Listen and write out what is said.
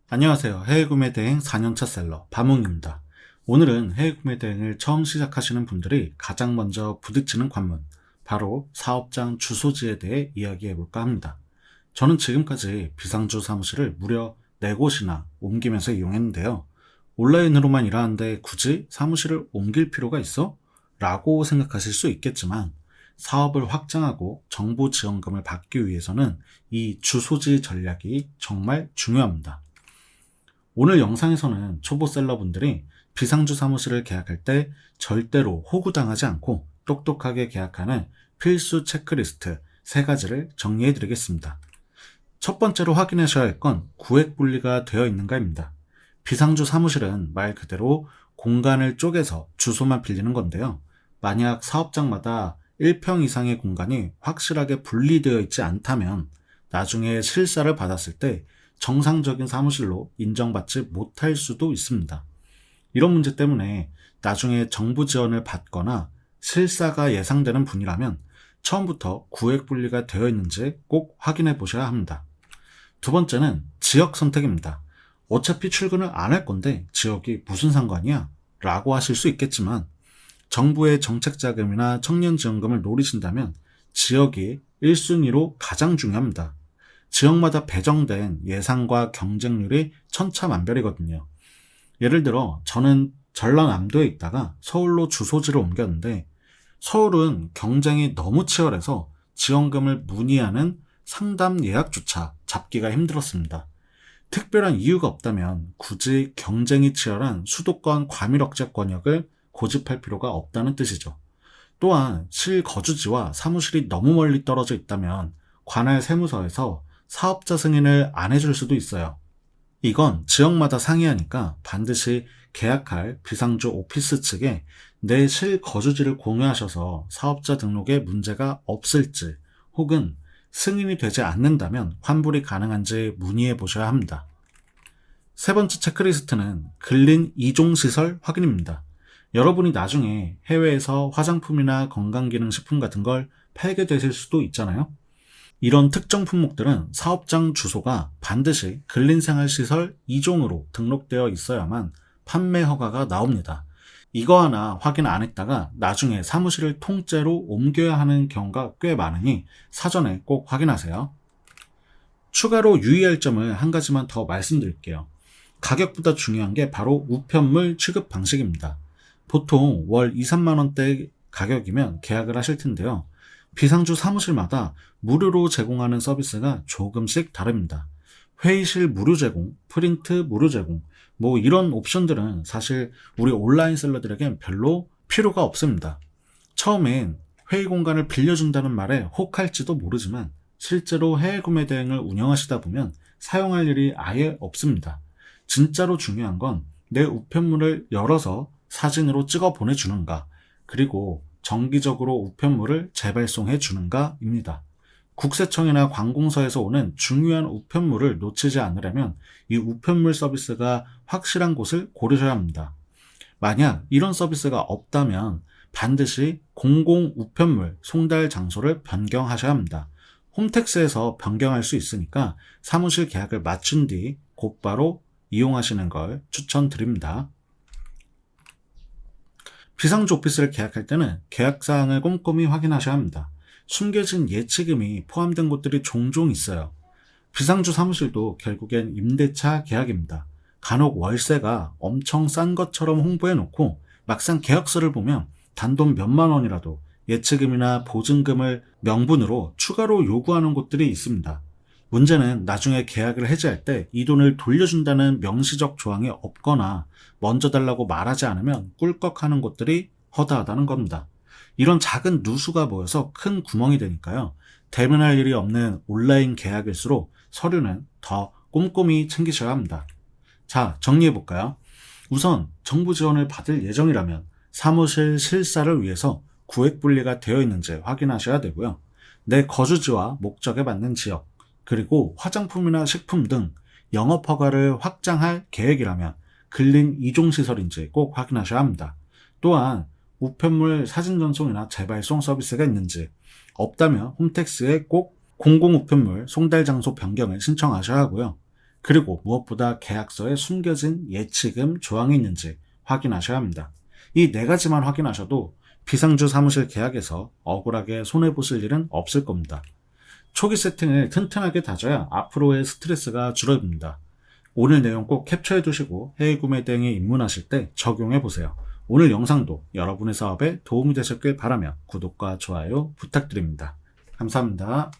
안녕하세요. 해외구매 대행 4년차 셀러 바몽입니다. 오늘은 해외구매 대행을 처음 시작하시는 분들이 가장 먼저 부딪히는 관문, 바로 사업장 주소지에 대해 이야기해볼까 합니다. 저는 지금까지 비상주 사무실을 무려 4곳이나 옮기면서 이용했는데요. 온라인으로만 일하는데 굳이 사무실을 옮길 필요가 있어? 라고 생각하실 수 있겠지만 사업을 확장하고 정보 지원금을 받기 위해서는 이 주소지 전략이 정말 중요합니다. 오늘 영상에서는 초보 셀러분들이 비상주 사무실을 계약할 때 절대로 호구당하지 않고 똑똑하게 계약하는 필수 체크리스트 3가지를 정리해 드리겠습니다. 첫 번째로 확인하셔야 할 건 구획 분리가 되어 있는가입니다. 비상주 사무실은 말 그대로 공간을 쪼개서 주소만 빌리는 건데요. 만약 사업장마다 1평 이상의 공간이 확실하게 분리되어 있지 않다면 나중에 실사를 받았을 때 정상적인 사무실로 인정받지 못할 수도 있습니다. 이런 문제 때문에 나중에 정부 지원을 받거나 실사가 예상되는 분이라면 처음부터 구획 분리가 되어 있는지 꼭 확인해 보셔야 합니다. 두 번째는 지역 선택입니다. 어차피 출근을 안 할 건데 지역이 무슨 상관이야? 라고 하실 수 있겠지만 정부의 정책 자금이나 청년 지원금을 노리신다면 지역이 1순위로 가장 중요합니다. 지역마다 배정된 예산과 경쟁률이 천차만별이거든요. 예를 들어 저는 전라남도에 있다가 서울로 주소지를 옮겼는데 서울은 경쟁이 너무 치열해서 지원금을 문의하는 상담 예약조차 잡기가 힘들었습니다. 특별한 이유가 없다면 굳이 경쟁이 치열한 수도권 과밀억제 권역을 고집할 필요가 없다는 뜻이죠. 또한 실거주지와 사무실이 너무 멀리 떨어져 있다면 관할 세무서에서 사업자 승인을 안 해줄 수도 있어요. 이건 지역마다 상이하니까 반드시 계약할 비상주 오피스 측에 내 실거주지를 공유하셔서 사업자 등록에 문제가 없을지 혹은 승인이 되지 않는다면 환불이 가능한지 문의해 보셔야 합니다. 세 번째 체크리스트는 근린 이종시설 확인입니다. 여러분이 나중에 해외에서 화장품이나 건강기능식품 같은 걸 팔게 되실 수도 있잖아요. 이런 특정 품목들은 사업장 주소가 반드시 근린생활시설 2종으로 등록되어 있어야만 판매 허가가 나옵니다. 이거 하나 확인 안 했다가 나중에 사무실을 통째로 옮겨야 하는 경우가 꽤 많으니 사전에 꼭 확인하세요. 추가로 유의할 점을 한 가지만 더 말씀드릴게요. 가격보다 중요한 게 바로 우편물 취급 방식입니다. 보통 월 2, 3만 원대 가격이면 계약을 하실 텐데요. 비상주 사무실마다 무료로 제공하는 서비스가 조금씩 다릅니다. 회의실 무료 제공, 프린트 무료 제공, 이런 옵션들은 사실 우리 온라인 셀러들에겐 별로 필요가 없습니다. 처음엔 회의 공간을 빌려준다는 말에 혹할지도 모르지만 실제로 해외 구매 대행을 운영하시다 보면 사용할 일이 아예 없습니다. 진짜로 중요한 건 내 우편물을 열어서 사진으로 찍어 보내주는가, 그리고 정기적으로 우편물을 재발송해 주는가입니다. 국세청이나 관공서에서 오는 중요한 우편물을 놓치지 않으려면 이 우편물 서비스가 확실한 곳을 고르셔야 합니다. 만약 이런 서비스가 없다면 반드시 공공 우편물 송달 장소를 변경하셔야 합니다. 홈택스에서 변경할 수 있으니까 사무실 계약을 마친 뒤 곧바로 이용하시는 걸 추천드립니다. 비상주 오피스를 계약할 때는 계약사항을 꼼꼼히 확인하셔야 합니다. 숨겨진 예치금이 포함된 곳들이 종종 있어요. 비상주 사무실도 결국엔 임대차 계약입니다. 간혹 월세가 엄청 싼 것처럼 홍보해놓고 막상 계약서를 보면 단돈 몇만 원이라도 예치금이나 보증금을 명분으로 추가로 요구하는 곳들이 있습니다. 문제는 나중에 계약을 해지할 때 이 돈을 돌려준다는 명시적 조항이 없거나 먼저 달라고 말하지 않으면 꿀꺽하는 곳들이 허다하다는 겁니다. 이런 작은 누수가 모여서 큰 구멍이 되니까요. 대면할 일이 없는 온라인 계약일수록 서류는 더 꼼꼼히 챙기셔야 합니다. 자, 정리해볼까요? 우선 정부 지원을 받을 예정이라면 사무실 실사를 위해서 구획 분리가 되어 있는지 확인하셔야 되고요. 내 거주지와 목적에 맞는 지역, 그리고 화장품이나 식품 등 영업허가를 확장할 계획이라면 근린 이종시설인지 꼭 확인하셔야 합니다. 또한 우편물 사진 전송이나 재발송 서비스가 있는지, 없다면 홈택스에 꼭 공공우편물 송달 장소 변경을 신청하셔야 하고요. 그리고 무엇보다 계약서에 숨겨진 예치금 조항이 있는지 확인하셔야 합니다. 이 네 가지만 확인하셔도 비상주 사무실 계약에서 억울하게 손해보실 일은 없을 겁니다. 초기 세팅을 튼튼하게 다져야 앞으로의 스트레스가 줄어듭니다. 오늘 내용 꼭 캡처해 두시고 해외 구매 대행에 입문하실 때 적용해 보세요. 오늘 영상도 여러분의 사업에 도움이 되셨길 바라며 구독과 좋아요 부탁드립니다. 감사합니다.